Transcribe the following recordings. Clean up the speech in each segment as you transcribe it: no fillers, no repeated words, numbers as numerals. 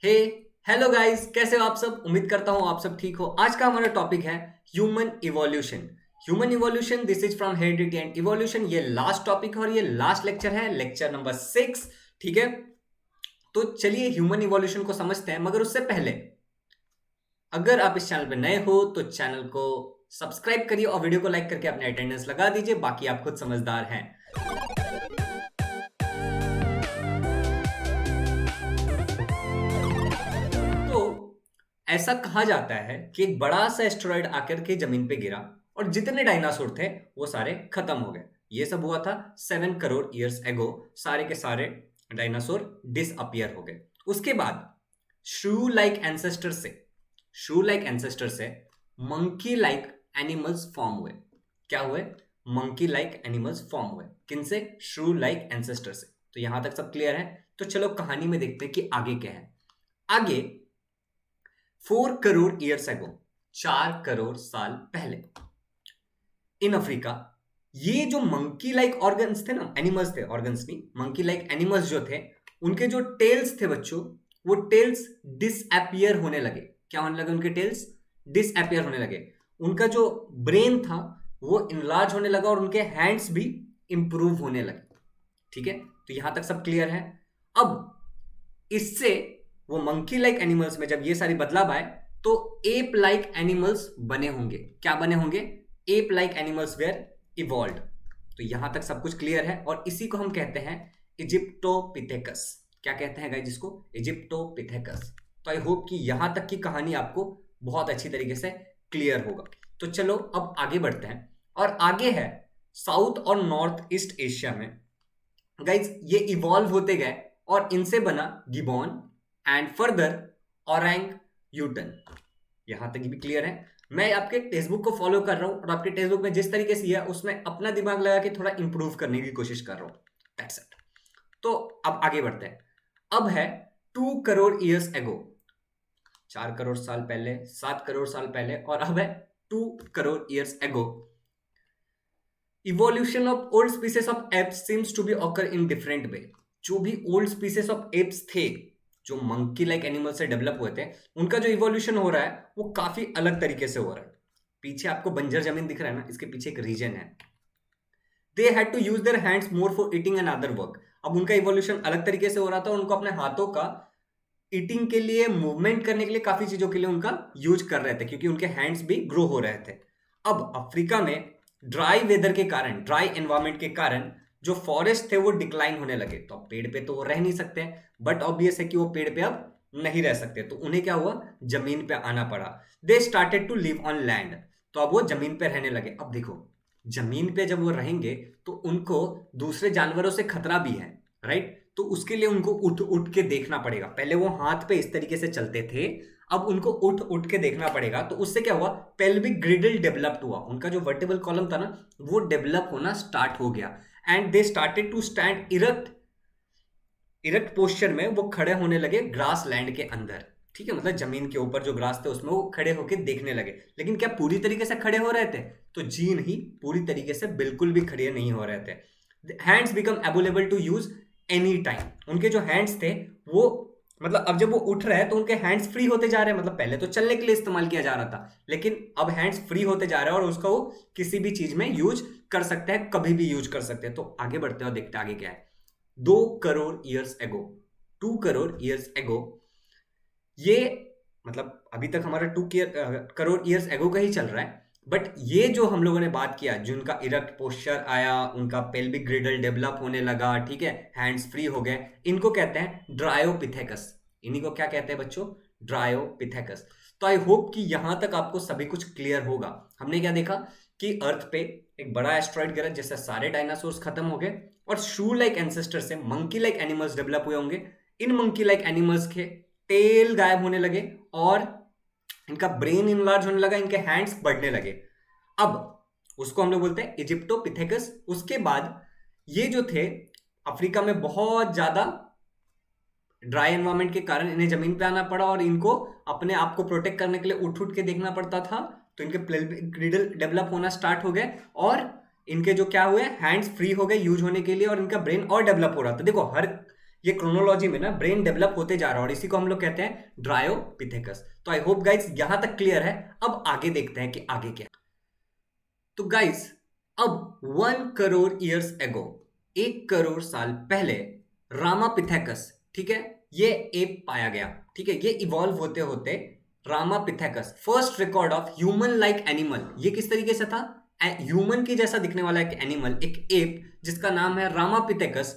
हे hello guys, कैसे हो आप सब। उम्मीद करता हूँ आप सब ठीक हो। आज का हमारा टॉपिक है human evolution. Human evolution, this is from heredity and evolution. ये लास्ट टॉपिक है और ये लास्ट लेक्चर है, लेक्चर नंबर 6। ठीक है, तो चलिए ह्यूमन इवोल्यूशन को समझते हैं। मगर उससे पहले, अगर आप इस चैनल पर नए हो तो चैनल को सब्सक्राइब करिए और वीडियो को लाइक करके अपने अटेंडेंस लगा दीजिए। बाकी आप खुद समझदार हैं। तो ऐसा कहा जाता है कि एक बड़ा सा एस्टेरॉयड आकर के जमीन पे गिरा और जितने डायनासोर थे वो सारे खत्म हो गए। ये सब हुआ था 7 करोड़ ईयर्स एगो। सारे के सारे डायनासोर डिसअपियर हो गए। उसके बाद श्रू लाइक एंसेस्टर से श्रू लाइक एंसेस्टर से मंकी लाइक एनिमल्स फॉर्म हुए। क्या हुए? मंकी लाइक एनिमल्स फॉर्म हुए। किनसे? श्रू लाइक एंसेस्टर से। तो यहां तक सब क्लियर है। तो चलो कहानी में देखते हैं कि आगे क्या है। आगे 4 करोड़ ईयर्स एगो, 4 करोड़ साल पहले, इन अफ्रीका, ये जो मंकी लाइक ऑर्गन्स थे ना, एनिमल्स थे, ऑर्गन्स नहीं, मंकी लाइक एनिमल्स जो थे, उनके जो टेल्स थे बच्चों, वो टेल्स डिसअपियर होने लगे। क्या होने लगे? उनके टेल्स डिसअपियर होने लगे। उनका जो ब्रेन था वो इनलार्ज होने लगा और उनके हैंड्स भी इंप्रूव होने लगे। ठीक है, तो यहां तक सब क्लियर है। अब इससे वो मंकी लाइक एनिमल्स में जब ये सारी बदलाव आए तो एप लाइक एनिमल्स बने होंगे। क्या बने होंगे? Ape like animals were evolved. तो यहां तक सब कुछ क्लियर है और इसी को हम कहते हैं इजिप्टोपिथेकस। क्या कहते हैं गाइस जिसको? इजिप्टोपिथेकस। तो आई होप कि यहां तक की कहानी आपको बहुत अच्छी तरीके से क्लियर होगा। तो चलो अब आगे बढ़ते हैं। और आगे है साउथ और नॉर्थ ईस्ट एशिया में गाइज ये इवॉल्व होते गए और इनसे बना gibbon and further orang U-turn. यहां तक भी क्लियर है। मैं आपके टेक्स्ट बुक को फॉलो कर रहा हूं और आपके टेक्स्ट बुक में जिस तरीके से है उसमें अपना दिमाग लगा के थोड़ा इंप्रूव करने की कोशिश कर रहा हूं। That's it. तो अब आगे बढ़ते हैं। अब है 2 करोड़ ईयर्स एगो, 4 करोड़ साल पहले, 7 करोड़ साल पहले, और अब है 2 crore years ago. Evolution of old species of apes seems to be occur in different way. जो भी ओल्ड स्पीसीज ऑफ एप्स थे, जो मंकी लाइक एनिमल से डेवलप हुए थे, उनका जो इवोल्यूशन हो रहा है वो काफी अलग तरीके से हो रहा है। पीछे आपको बंजर जमीन दिख रहा है ना, इसके पीछे एक रीजन है। They had to use their hands more for eating and other work. अब उनका इवोल्यूशन अलग तरीके से हो रहा था। उनको अपने हाथों का ईटिंग के लिए, मूवमेंट करने के लिए, काफी चीजों के लिए उनका यूज कर रहे थे क्योंकि उनके हैंड्स भी ग्रो हो रहे थे। अब अफ्रीका में ड्राई वेदर के कारण, ड्राई एनवायरमेंट के कारण जो फॉरेस्ट थे वो डिक्लाइन होने लगे। तो अब पेड़ पे तो वो रह नहीं सकते, बट ऑब्वियस है कि वो पेड़ पे अब नहीं रह सकते। तो उन्हें क्या हुआ? जमीन पे आना पड़ा। They started to live on land. तो अब वो जमीन पे रहने लगे। अब देखो, जमीन पे जब वो रहेंगे तो उनको दूसरे जानवरों से खतरा भी है, राइट? तो उसके लिए उनको उठ उठ के देखना पड़ेगा। पहले वो हाथ पे इस तरीके से चलते थे, अब उनको उठ उठ के देखना पड़ेगा। तो उससे क्या हुआ? पेल्विक ग्रिडल डेवलप्ड हुआ। उनका जो वर्टिबल कॉलम था ना, वो डेवलप होना स्टार्ट हो गया। And they started to stand erect. Erect posture में वो खड़े होने लगे ग्रास लैंड के अंदर। ठीक है, मतलब जमीन के ऊपर जो ग्रास थे उसमें वो खड़े होकर देखने लगे। लेकिन क्या पूरी तरीके से खड़े हो रहे थे? तो जी नहीं, पूरी तरीके से बिल्कुल भी खड़े नहीं हो रहे थे। Hands become available to use any time. उनके जो हैंड्स थे वो, मतलब अब जब वो उठ रहे हैं तो उनके हैंड्स फ्री होते जा रहे हैं। मतलब पहले तो चलने के लिए इस्तेमाल किया जा रहा था, लेकिन अब हैंड्स फ्री होते जा रहे हैं और उसका वो किसी भी चीज में यूज कर सकते हैं, कभी भी यूज कर सकते हैं। तो आगे बढ़ते हैं और देखते हैं आगे क्या है। 2 करोड़ ईयर्स एगो, 2 करोड़ ईयर्स एगो, ये मतलब अभी तक हमारा 2 करोड़ ईयर्स एगो का ही चल रहा है। बट ये जो हम लोगों ने बात किया, जिनका इरेक्ट पोस्चर आया, उनका पेल्विक ग्रिडल डेवलप होने लगा, ठीक है, हैंड्स फ्री हो गए, इनको कहते हैं ड्रायोपिथेकस। इन्हीं को क्या कहते हैं बच्चों? ड्रायोपिथेकस। तो आई होप कि यहां तक आपको सभी कुछ क्लियर होगा। हमने क्या देखा कि अर्थ पे एक बड़ा एस्ट्रॉइड गिरा जिससे सारे डायनासोर्स खत्म हो गए और शू लाइक एंसेस्टर से मंकी लाइक एनिमल्स डेवलप हुए होंगे। इन मंकी लाइक एनिमल्स के टेल गायब होने लगे और इनका ब्रेन इनलार्ज होने लगा, इनके हैंड्स बढ़ने लगे। अब उसको हम लोग बोलते हैं इजिप्टोपिथेकस। उसके बाद ये जो थे अफ्रीका में बहुत ज्यादा ड्राई एनवायरमेंट के कारण इन्हें जमीन पे आना पड़ा और इनको अपने आप को प्रोटेक्ट करने के लिए उठ उठ के देखना पड़ता था। तो इनके ग्रिडल डेवलप होना स्टार्ट हो गए और इनके जो क्या हुए, हैंड्स फ्री हो गए यूज होने के लिए और इनका ब्रेन और डेवलप हो रहा था। देखो, हर ये क्रोनोलॉजी में ना ब्रेन डेवलप होते जा रहा है और इसी को हम लोग कहते हैं ड्रायोपिथेकस। तो आई होप गाइज यहां तक क्लियर है। अब आगे देखते हैं कि आगे क्या। तो गाइज अब 1 करोड़ ईयर्स एगो, 1 करोड़ साल पहले रामापिथेकस, ठीक है, ये एप पाया गया। ठीक है, ये इवॉल्व होते होते Ramapithecus, first record of human like animal. ये किस तरीके से था? ह्यूमन की जैसा दिखने वाला एक एनिमल, एक एप जिसका नाम है Ramapithecus,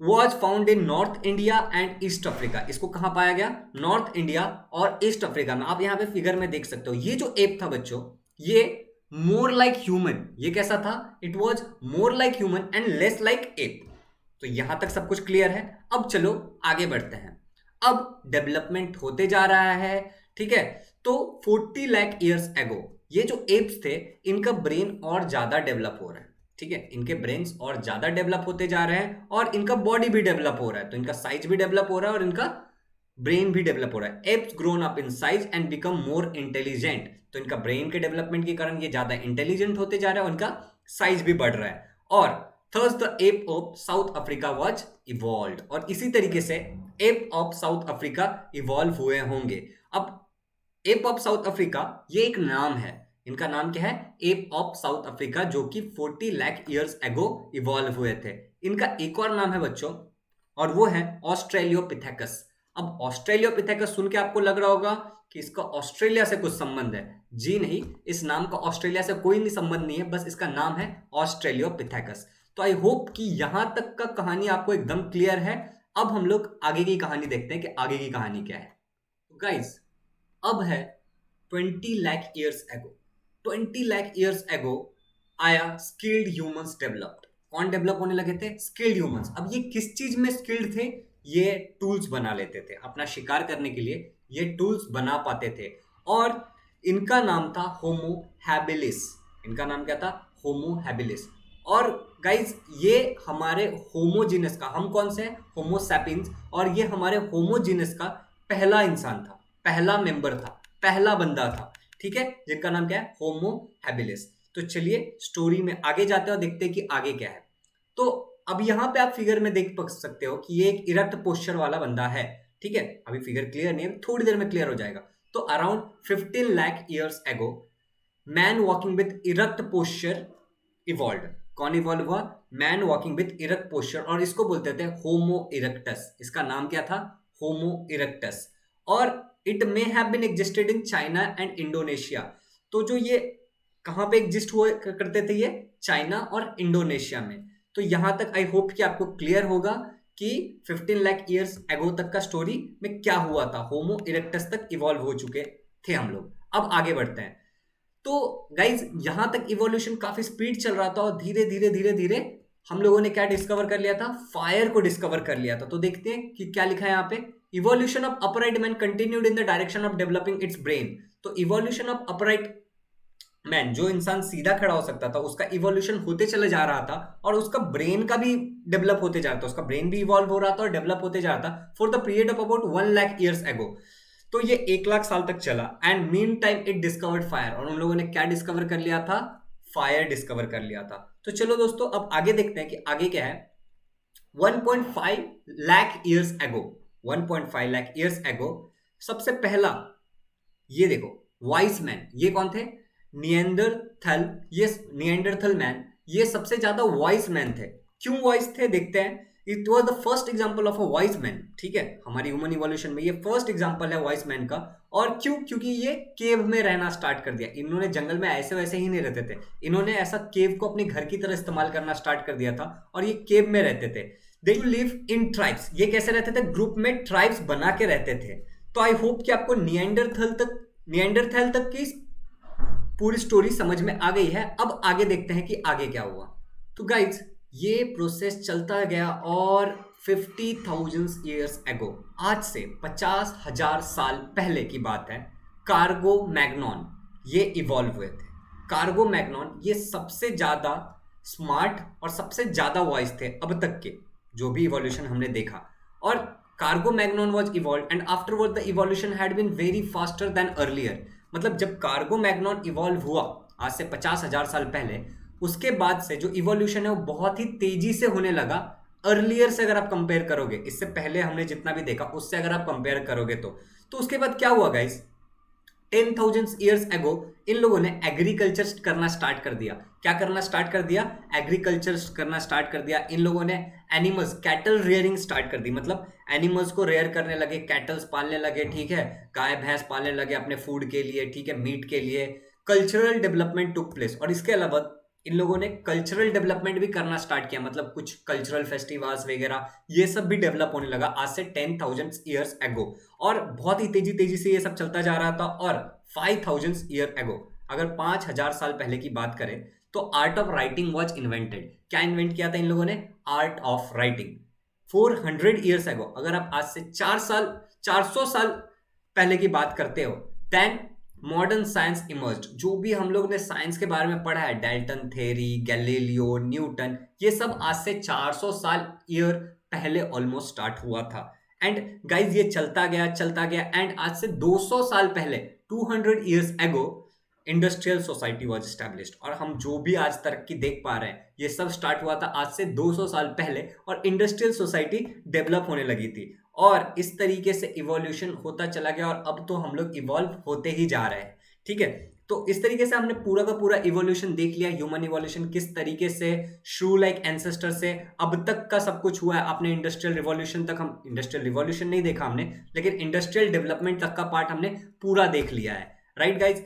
was found in north India and east Africa. इसको कहां पाया गया? नॉर्थ इंडिया और ईस्ट अफ्रीका में। आप यहां पे फिगर में देख सकते हो। ये जो एप था बच्चों, ये मोर लाइक ह्यूमन, ये कैसा था? It was more like human and less like app. तो यहां तक सब कुछ क्लियर है। अब चलो आगे बढ़ते हैं। अब डेवलपमेंट होते जा रहा है, ठीक है। तो 40 लाख ईयर्स एगो ये जो एप्स थे, इनका ब्रेन और ज्यादा डेवलप हो रहा है, ठीक है। इनके ब्रेन्स और ज्यादा डेवलप होते जा रहे हैं और इनका बॉडी भी डेवलप हो रहा है। तो इनका साइज भी डेवलप हो रहा है और इनका ब्रेन भी डेवलप हो रहा है। Apps grown up in size and become more intelligent. तो इनका ब्रेन के डेवलपमेंट के कारण ये ज्यादा इंटेलिजेंट होते जा रहा है और इनका साइज भी बढ़ रहा है। और thus the ape of South Africa was evolve. और इसी तरीके से ape of South Africa evolve हुए होंगे। अब एप ऑफ साउथ अफ्रीका ये एक नाम है। इनका नाम क्या है? एप ऑफ साउथ अफ्रीका, जो कि 40 लाख ईयर्स एगो इवॉल्व हुए थे। इनका एक और नाम है बच्चों, और वो है ऑस्ट्रेलियोपिथेकस। अब ऑस्ट्रेलियोपिथेकस सुन के आपको लग रहा होगा कि इसका ऑस्ट्रेलिया से कुछ संबंध है। जी नहीं, इस नाम का ऑस्ट्रेलिया से कोई नहीं संबंध नहीं है, बस इसका नाम है ऑस्ट्रेलियोपिथेकस। तो आई होप कि यहां तक का कहानी आपको एकदम क्लियर है। अब हम लोग आगे की कहानी देखते हैं कि आगे की कहानी क्या है। तो गाइज अब है 20 lakh years ago. 20 lakh years ago आया स्किल्ड ह्यूमंस डेवलप्ड। कौन डेवलप होने लगे थे? Skilled humans. अब ये किस चीज में स्किल्ड थे? ये टूल्स बना लेते थे अपना शिकार करने के लिए, ये टूल्स बना पाते थे। और इनका नाम था होमो हैबिलिस। इनका नाम क्या था? Homo habilis. और गाइज ये हमारे होमोजीनस का, हम कौन से हैं? Homo sapiens. और ये हमारे होमोजीनस का पहला इंसान था, पहला मेंबर था, पहला बंदा था, ठीक है, जिनका नाम क्या है? Homo habilis. तो चलिए स्टोरी में आगे जाते हैं और देखते हैं कि आगे क्या है। तो अब यहां पे आप फिगर में देख सकते हो कि ये एक इरेक्ट पोस्चर वाला बंदा है, ठीक है। अभी फिगर क्लियर नहीं है, थोड़ी देर में क्लियर हो जाएगा। तो around 15 lakh years ago man walking with erect posture evolve. कौन इवॉल्व हुआ? Man walking with erect posture, और इसको बोलते थे होमो इरेक्टस। इसका नाम क्या था? Homo erectus. और it may have been existed in China and Indonesia. तो जो ये कहां पे एग्जिस्ट हुए करते थे? ये चाइना और इंडोनेशिया में। तो यहां तक आई होप कि आपको क्लियर होगा कि 15 लाख ईयर्स एगो तक का स्टोरी में क्या हुआ था। होमो इरेक्टस तक इवॉल्व हो चुके थे हम लोग। अब आगे बढ़ते हैं। तो गाइज यहां तक इवोल्यूशन काफी स्पीड चल रहा था और धीरे धीरे धीरे धीरे हम लोगों ने क्या डिस्कवर कर लिया था? फायर को डिस्कवर कर लिया था। तो देखते हैं कि क्या लिखा है यहाँ पे। Evolution of upright man continued in the direction of developing it's brain. तो इवोल्यूशन ऑफ अपराइट मैन, जो इंसान सीधा खड़ा हो सकता था, उसका इवोल्यूशन होते चले जा रहा था और उसका ब्रेन का भी डेवलप होते जा रहा था। उसका ब्रेन भी इवॉल्व हो रहा था और डेवलप होते जा रहा था for the period of about 1 lakh years ago. तो ये 1 लाख साल तक चला। And mean time it discovered fire. और उन लोगों ने क्या डिस्कवर कर लिया था? फायर डिस्कवर कर लिया था। तो चलो दोस्तों अब आगे देखते हैं कि आगे क्या है। 1.5 lakh years ago, 1.5 lakh years ago सबसे पहला, ये देखो, वाइस मैन। ये कौन थे? निएंडरथल। ये निएंडरथल मैन, ये सबसे ज्यादा वाइस मैन थे। क्यों वाइस थे? देखते हैं। It was the first example of a vice man, ठीक है। हमारी ह्यूमन इवोल्यूशन में ये फर्स्ट एग्जाम्पल है वाइस मैन का। और क्यों? क्योंकि ये केव में रहना स्टार्ट कर दिया। इन्होंने जंगल में ऐसे वैसे ही नहीं रहते थे, इन्होंने ऐसा केव को अपने घर की तरह इस्तेमाल करना स्टार्ट कर दिया था और ये केव में रहते थे। They live in tribes. ये कैसे रहते थे? ग्रुप में ट्राइब्स बना के रहते थे। तो आई होप कि आपको निएंडरथल तक की पूरी स्टोरी समझ में आ गई है। अब आगे देखते हैं कि आगे क्या हुआ। तो गाइज ये प्रोसेस चलता गया और 50,000 ईयर्स एगो, आज से 50,000 साल पहले की बात है, कार्गो मैग्नॉन ये इवॉल्व हुए थे। कार्गो मैग्नॉन ये सबसे ज्यादा स्मार्ट और सबसे ज्यादा वॉइस थे अब तक के जो भी इवोल्यूशन हमने देखा। और Cro Magnon was evolve and afterward the evolution had been very faster than earlier. मतलब जब कार्गो मैग्नॉन इवॉल्व हुआ आज से 50,000 साल पहले, उसके बाद से जो इवोल्यूशन है वो बहुत ही तेजी से होने लगा अर्लियर से अगर आप कंपेयर करोगे, इससे पहले हमने जितना भी देखा उससे अगर आप कंपेयर करोगे तो उसके बाद क्या हुआ गाइस, 10,000 years ago इन लोगों ने एग्रीकल्चर करना स्टार्ट कर दिया। क्या करना स्टार्ट कर दिया? एग्रीकल्चर करना स्टार्ट कर दिया। इन लोगों ने एनिमल्स, कैटल रेयरिंग स्टार्ट कर दी, मतलब एनिमल्स को रेयर करने लगे, कैटल्स पालने लगे, ठीक है, गाय भैंस पालने लगे अपने फूड के लिए, ठीक है, मीट के लिए। कल्चरल डेवलपमेंट टुक प्लेस, और इसके अलावा इन लोगों ने कल्चरल डेवलपमेंट भी करना स्टार्ट किया, मतलब कुछ कल्चरल फेस्टिवल्स वगैरह ये सब भी डेवलप होने लगा आज से 10,000 years ago। और बहुत ही तेजी तेजी से ये सब चलता जा रहा था। और 5,000 years ago, अगर 5,000 साल पहले की बात करें तो art of writing was invented. क्या इन्वेंट किया था इन लोगों ने? Art of writing. 400 years ago, अगर आप आज से 400 साल पहले की बात करते हो, देन मॉडर्न साइंस इमर्ज्ड। जो भी हम लोग ने साइंस के बारे में पढ़ा है, डाल्टन थ्योरी, गैलीलियो, न्यूटन, ये सब आज से 400 साल ईयर पहले ऑलमोस्ट स्टार्ट हुआ था। एंड गाइज ये चलता गया एंड आज से 200 साल पहले 200 years ago industrial society was established. और हम जो भी आज तरक्की देख पा रहे हैं ये सब स्टार्ट हुआ था आज से 200 साल पहले, और इंडस्ट्रियल सोसाइटी डेवलप होने लगी थी। और इस तरीके से इवोल्यूशन होता चला गया, और अब तो हम लोग इवॉल्व होते ही जा रहे हैं, ठीक है। तो इस तरीके से हमने पूरा का पूरा इवोल्यूशन देख लिया, ह्यूमन इवोल्यूशन किस तरीके से श्रू लाइक एंसेस्टर से अब तक का सब कुछ हुआ है। आपने इंडस्ट्रियल रिवॉल्यूशन तक, हम इंडस्ट्रियल रिवॉल्यूशन नहीं देखा हमने, लेकिन इंडस्ट्रियल डेवलपमेंट तक का पार्ट हमने पूरा देख लिया है, राइट गाइज।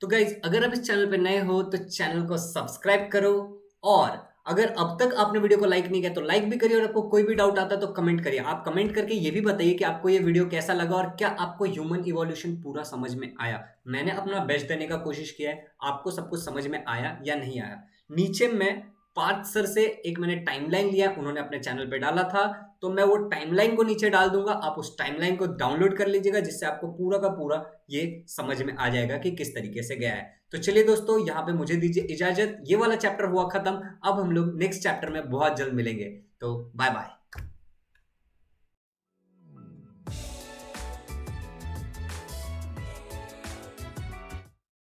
तो गाइज अगर आप इस चैनल पे नए हो तो चैनल को सब्सक्राइब करो, और अगर अब तक आपने वीडियो को लाइक नहीं किया तो लाइक भी करिए, और आपको कोई भी डाउट आता है तो कमेंट करिए। आप कमेंट करके ये भी बताइए कि आपको ये वीडियो कैसा लगा, और क्या आपको ह्यूमन इवोल्यूशन पूरा समझ में आया। मैंने अपना बेस्ट देने का कोशिश किया है, आपको सब कुछ समझ में आया या नहीं आया। नीचे मैं पार्थ सर से एक मैंने टाइमलाइन लिया, उन्होंने अपने चैनल पे डाला था, तो मैं वो टाइमलाइन को नीचे डाल दूंगा। आप उस टाइमलाइन को डाउनलोड कर लीजिएगा, जिससे आपको पूरा का पूरा ये समझ में आ जाएगा कि किस तरीके से गया है। तो चलिए दोस्तों, यहाँ पे मुझे दीजिए इजाजत, ये वाला चैप्टर हुआ खत्म। अब हम लोग नेक्स्ट चैप्टर में बहुत जल्द मिलेंगे, तो बाय बाय।